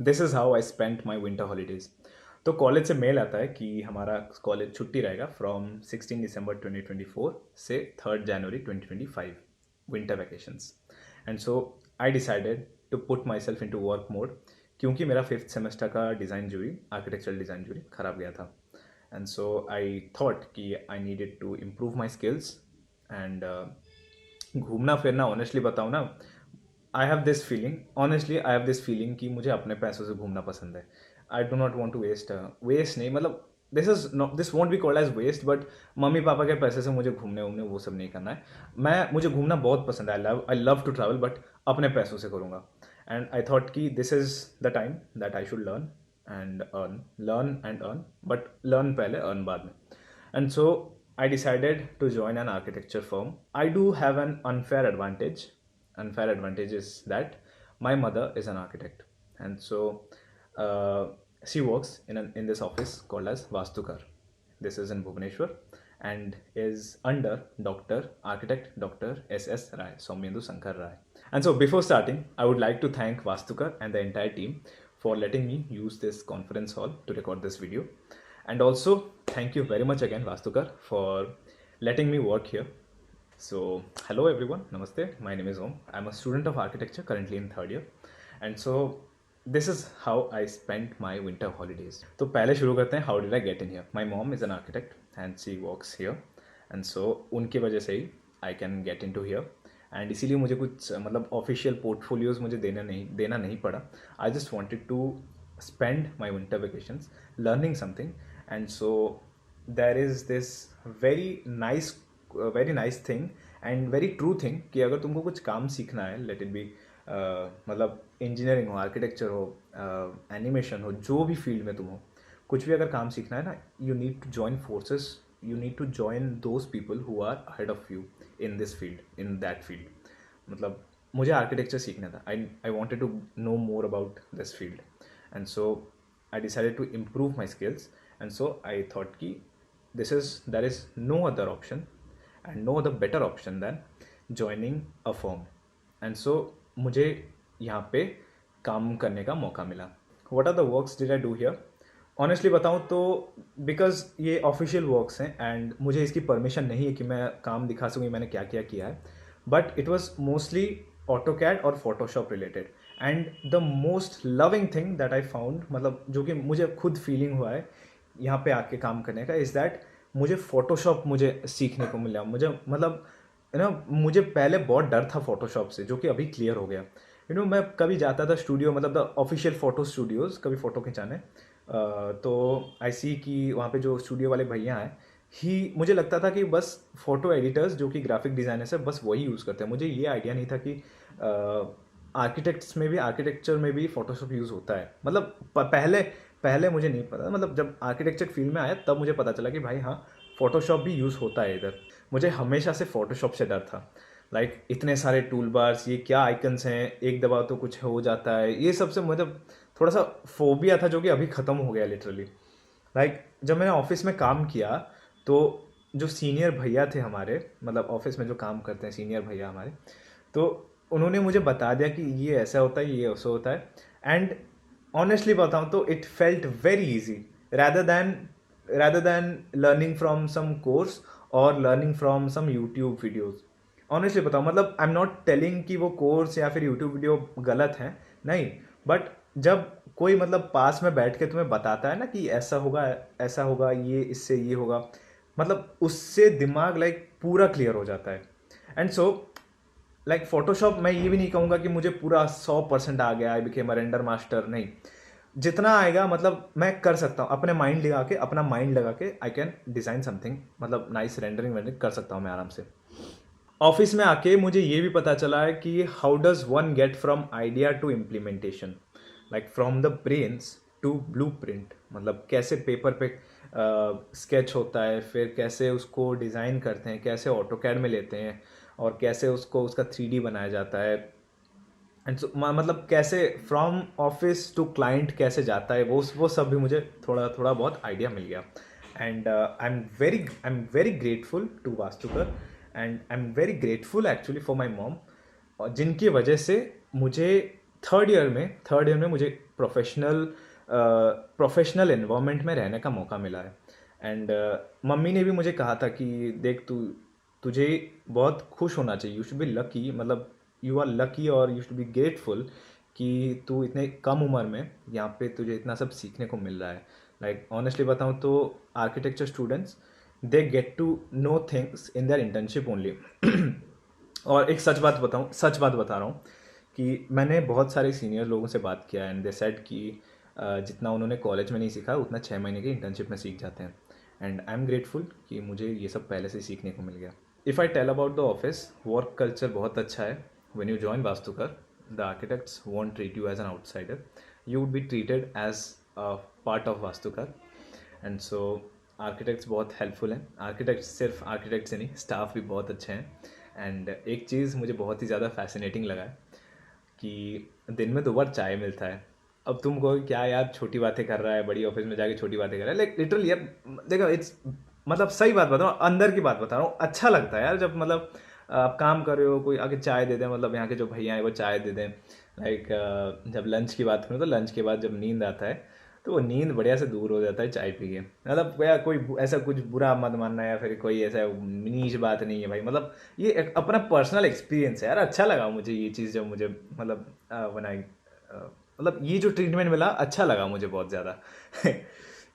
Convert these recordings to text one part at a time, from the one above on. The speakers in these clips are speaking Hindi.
This is how I spent my winter holidays. तो कॉलेज से मेल आता है कि हमारा कॉलेज छुट्टी रहेगा फ्रॉम 16 दिसंबर 2024 से 3 जनवरी 2025 winter vacations. And so I decided to put myself into work mode, क्योंकि मेरा 5th सेमेस्टर का design jury, architectural design jury खराब गया था। एंड सो आई थॉट कि I needed to improve my skills and घूमना फिरना। ऑनेस्टली बताऊँ ना, I have this feeling, honestly I have this feeling कि मुझे अपने पैसों से घूमना पसंद है। I do not want to waste नहीं, मतलब this won't be called as waste, but मम्मी पापा के पैसे से मुझे घूमने वूमने वो सब नहीं करना है। मुझे घूमना बहुत पसंद है, I love to travel, but अपने पैसों से करूँगा। एंड आई थॉट कि this is the time that I should learn and earn, but learn पहले, अर्न बाद में। And so I decided to join an architecture firm. I do have an unfair advantage. Unfair advantage is that my mother is an architect, and so she works in this office called as Vastukar. This is in Bhubaneswar and is under Dr. S.S. Rai, Soumyendu Sankar Rai. And so before starting, I would like to thank Vastukar and the entire team for letting me use this conference hall to record this video. And also, thank you very much again, Vastukar, for letting me work here. So, hello everyone, Namaste. My name is Om. I'm a student of architecture currently in 3rd year. And so, this is how I spent my winter holidays. तो पहले शुरू करते हैं, how did I get in here? My mom is an architect and she works here. And so, उनकी वजह से ही I can get into here. And इसीलिए मुझे कुछ मतलब ऑफिशियल पोर्टफोलियोज मुझे देना नहीं पड़ा. I just wanted to spend my winter vacations learning something. And so there is this very nice thing and very true thing कि अगर तुमको कुछ काम सीखना है, let it be मतलब इंजीनियरिंग हो, आर्किटेक्चर हो, एनिमेशन हो, जो भी फील्ड में तुम हो, कुछ भी अगर काम सीखना है ना, you need to join forces, you need to join those people who are ahead of you in this field, in that field. मतलब मुझे आर्किटेक्चर सीखना था. I wanted to know more about this field. And so I decided to improve my skills. And so I thought ki there is no other option and no other better option than joining a firm. And so मुझे यहाँ पे काम करने का मौका मिला. What are the works did I do here? Honestly बताऊँ तो बिकॉज ये ऑफिशियल वर्क्स हैं एंड मुझे इसकी परमिशन नहीं है कि मैं काम दिखा सकूँ मैंने क्या क्या किया है. But it was mostly AutoCAD और Photoshop related. And the most loving thing that I found, मतलब जो कि मुझे खुद फीलिंग हुआ है यहाँ पे आके काम करने का, इज़ दैट मुझे फोटोशॉप मुझे सीखने को मिला. मुझे मतलब मुझे पहले बहुत डर था फोटोशॉप से, जो कि अभी क्लियर हो गया. मैं कभी जाता था स्टूडियो, मतलब द ऑफिशियल फ़ोटो स्टूडियोज़, कभी फ़ोटो खिंचाने. तो आई सी कि वहाँ पे जो स्टूडियो वाले भैया हैं, मुझे लगता था कि बस फ़ोटो एडिटर्स जो कि ग्राफिक डिज़ाइनर्स है बस वही यूज़ करते हैं. मुझे ये आइडिया नहीं था कि आर्किटेक्चर में भी फ़ोटोशॉप यूज़ होता है. मतलब पहले मुझे नहीं पता. मतलब जब आर्किटेक्चर फील्ड में आया तब मुझे पता चला कि भाई हाँ, फ़ोटोशॉप भी यूज़ होता है इधर. मुझे हमेशा से फ़ोटोशॉप से डर था. लाइक इतने सारे टूल बार्स, ये क्या आइकन्स हैं, एक दबा तो कुछ हो जाता है, ये सबसे मतलब थोड़ा सा फोबिया था, जो कि अभी ख़त्म हो गया लिटरली. लाइक जब मैंने ऑफिस में काम किया तो जो सीनियर भैया थे हमारे, मतलब ऑफिस में जो काम करते हैं सीनियर भैया हमारे, तो उन्होंने मुझे बता दिया कि ये ऐसा होता है, ये ऐसा होता है. एंड ऑनेस्टली बताऊँ तो it felt very easy rather than learning from some course or learning from some YouTube videos. Honestly बताऊँ, मतलब आई एम नॉट टेलिंग कि वो कोर्स या फिर यूट्यूब वीडियो गलत हैं, नहीं. बट जब कोई मतलब पास में बैठ के तुम्हें बताता है ना कि ऐसा होगा, ये इससे ये होगा, मतलब उससे दिमाग लाइक पूरा क्लियर हो जाता है. एंड सो लाइक फोटोशॉप, मैं ये भी नहीं कहूँगा कि मुझे पूरा 100% आ गया, I became a render master, नहीं. जितना आएगा मतलब मैं कर सकता हूँ, अपना माइंड लगा के आई कैन डिज़ाइन समथिंग, मतलब नाइस रेंडरिंग कर सकता हूँ मैं आराम से. ऑफिस में आके मुझे ये भी पता चला है कि how does one get from idea to implementation, like from the brains to blueprint. मतलब कैसे पेपर पे स्केच होता है, फिर कैसे उसको डिज़ाइन करते हैं, कैसे ऑटोकैड में लेते हैं, और कैसे उसका 3D बनाया जाता है. एंड मतलब कैसे फ्रॉम ऑफिस टू क्लाइंट कैसे जाता है, वो सब भी मुझे थोड़ा बहुत आइडिया मिल गया. And I am very grateful to Vastukar, and I am very grateful actually for my mom, जिनकी वजह से मुझे थर्ड ईयर में मुझे प्रोफेशनल एनवायरनमेंट में रहने का मौका मिला है। एंड मम्मी ने भी मुझे कहा था कि देख तुझे बहुत खुश होना चाहिए, यू शुड बी लकी, मतलब यू आर लकी और यू शुड बी ग्रेटफुल कि तू इतने कम उम्र में यहाँ पे तुझे इतना सब सीखने को मिल रहा है। लाइक ऑनेस्टली बताऊँ तो architecture students they get to know things in their internship only. और एक सच बात बता रहा हूँ कि मैंने बहुत सारे सीनियर लोगों से बात किया एंड दे सेड कि जितना उन्होंने कॉलेज में नहीं सीखा उतना 6 महीने की इंटर्नशिप में सीख जाते हैं। एंड आई एम ग्रेटफुल कि मुझे ये सब पहले से सीखने को मिल गया। If I tell about the office, work culture बहुत अच्छा है। When you join Vastukar, the architects won't treat you as an outsider, you would be treated as a part of Vastukar. And so architects बहुत हेल्पफुल हैं। आर्किटेक्ट्स सिर्फ आर्किटेक्ट्स ही नहीं, स्टाफ भी बहुत अच्छे हैं। एंड एक चीज़ मुझे बहुत ही ज़्यादा फैसिनेटिंग लगा है कि दिन में 2 बार चाय मिलता है। अब तुम कहो क्या यार छोटी बातें कर रहा है, बड़ी ऑफिस में जाके छोटी बातें कर रहा है, लाइक लिटरली यार देखो इट्स मतलब सही बात बता रहा हूँ, अंदर की बात बता रहा हूँ, अच्छा लगता है यार जब मतलब आप काम कर रहे हो, कोई आके चाय दे दें, मतलब यहाँ के जो भैया हैं वो चाय दे दें। लाइक जब लंच की बात करूँ तो लंच के बाद जब नींद आता है तो वो नींद बढ़िया से दूर हो जाता है चाय पी के। मतलब या कोई ऐसा कुछ बुरा मत मानना या फिर कोई ऐसा नीच बात नहीं है भाई, मतलब ये एक अपना पर्सनल एक्सपीरियंस है यार। अच्छा लगा मुझे ये चीज़ जब मुझे मतलब बनाई मतलब ये जो ट्रीटमेंट मिला अच्छा लगा मुझे बहुत ज़्यादा।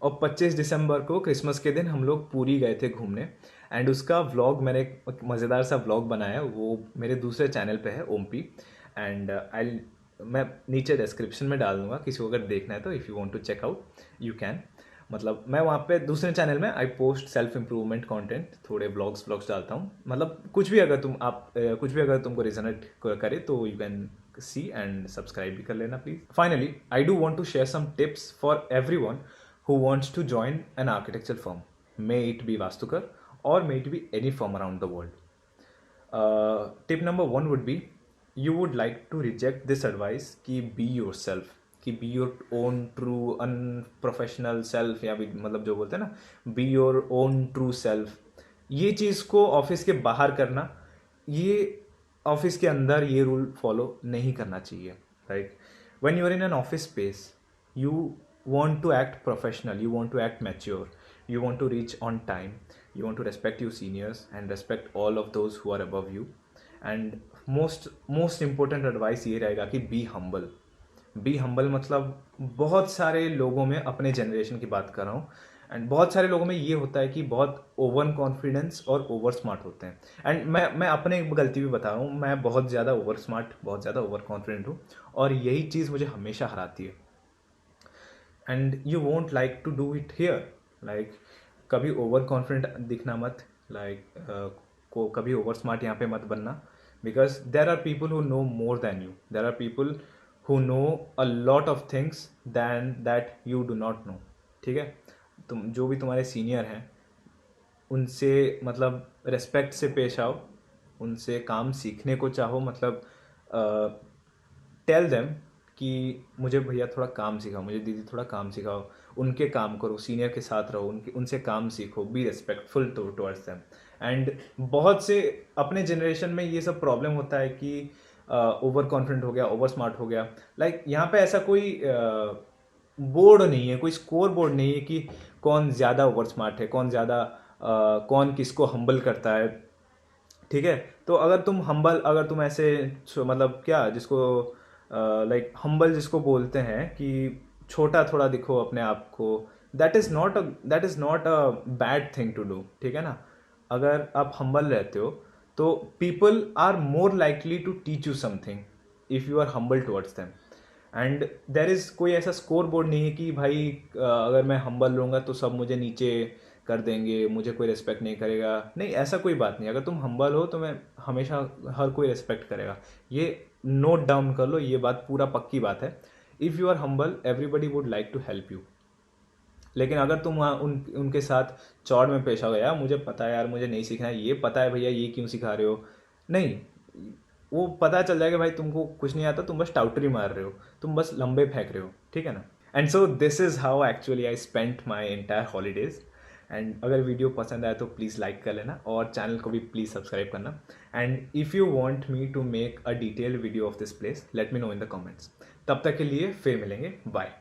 और 25 दिसंबर को क्रिसमस के दिन हम लोग पूरी गए थे घूमने एंड उसका व्लॉग मैंने एक मज़ेदार सा व्लॉग बनाया, वो मेरे दूसरे चैनल पे है ओमपी। एंड आई मैं नीचे डिस्क्रिप्शन में डाल दूंगा, किसी को अगर देखना है तो if you want to check out you can. मतलब मैं वहाँ पे दूसरे चैनल में I post self improvement content, थोड़े व्लॉग्स डालता हूँ। मतलब कुछ भी अगर कुछ भी अगर तुमको रिजनेट करे तो you can see and subscribe भी कर लेना please. Finally I do want to share some tips for everyone who wants to join an architectural firm, may it be Vastukar or may it be any firm around the world. Tip number 1 would be you would like to reject this advice कि be yourself, कि be your own true unprofessional self, या भी मतलब जो बोलते हैं ना be your own true self, ये चीज़ को ऑफिस के बाहर करना, ये ऑफिस के अंदर ये रूल फॉलो नहीं करना चाहिए। Right, when you are in an office space you want to act professional, you want to act mature, you want to reach on time, you want to respect your seniors and respect all of those who are above you. And most important advice ये रहेगा कि be humble. बी हम्बल मतलब बहुत सारे लोगों में, अपने जनरेशन की बात कर रहा हूँ, एंड बहुत सारे लोगों में ये होता है कि बहुत ओवर कॉन्फिडेंस और ओवर स्मार्ट होते हैं। एंड मैं अपने एक गलती भी बता रहा हूँ, मैं बहुत ज़्यादा ओवर स्मार्ट, बहुत ज़्यादा ओवर कॉन्फिडेंट हूँ और यही चीज़ मुझे हमेशा हराती है। And you won't like to do it here, like कभी ओवर कॉन्फिडेंट दिखना मत, लाइक को कभी ओवर स्मार्ट यहाँ पे मत बनना, because there are people who know more than you, there are people who know a lot of things than that you do not know। ठीक है, तुम जो भी तुम्हारे सीनियर हैं उनसे मतलब रेस्पेक्ट से पेश आओ, उनसे काम सीखने को चाहो, मतलब टेल देम कि मुझे भैया थोड़ा काम सिखाओ, मुझे दीदी थोड़ा काम सिखाओ, उनके काम करो, सीनियर के साथ रहो, उनसे काम सीखो, be respectful towards them. And बहुत से अपने जनरेशन में ये सब प्रॉब्लम होता है कि ओवर कॉन्फिडेंट हो गया, ओवर स्मार्ट हो गया। लाइक यहाँ पे ऐसा कोई बोर्ड नहीं है, कोई स्कोर बोर्ड नहीं है कि कौन ज़्यादा ओवर स्मार्ट है, कौन किसको हम्बल करता है। ठीक है, तो अगर तुम ऐसे मतलब क्या जिसको लाइक हम्बल जिसको बोलते हैं कि छोटा थोड़ा दिखो अपने आप को, that is not a bad thing to do. ठीक है ना, अगर आप हम्बल रहते हो तो people are more likely to teach you something if you are humble towards them. And there is कोई ऐसा स्कोर बोर्ड नहीं है कि भाई अगर मैं हम्बल रहूँगा तो सब मुझे नीचे कर देंगे, मुझे कोई रिस्पेक्ट नहीं करेगा। नहीं, ऐसा कोई बात नहीं, अगर तुम हम्बल हो तो मैं हमेशा हर कोई रिस्पेक्ट करेगा। ये नोट डाउन कर लो, ये बात पूरा पक्की बात है। If you are humble everybody would like to help you. लेकिन अगर तुम वहाँ उनके साथ चौड़ में पेश आ गया, मुझे पता है यार, मुझे नहीं सीखना है, ये पता है भैया, ये क्यों सिखा रहे हो, नहीं, वो पता चल जाएगा भाई तुमको कुछ नहीं आता, तुम बस टाउटरी मार रहे हो, तुम बस लंबे फेंक रहे हो। ठीक है ना। And so this is how actually I spent my entire holidays. And अगर वीडियो पसंद आए तो प्लीज़ लाइक कर लेना और चैनल को भी प्लीज़ सब्सक्राइब करना। And if you want me to make a detailed video of this place, let me know in the comments. तब तक के लिए फिर मिलेंगे, बाय।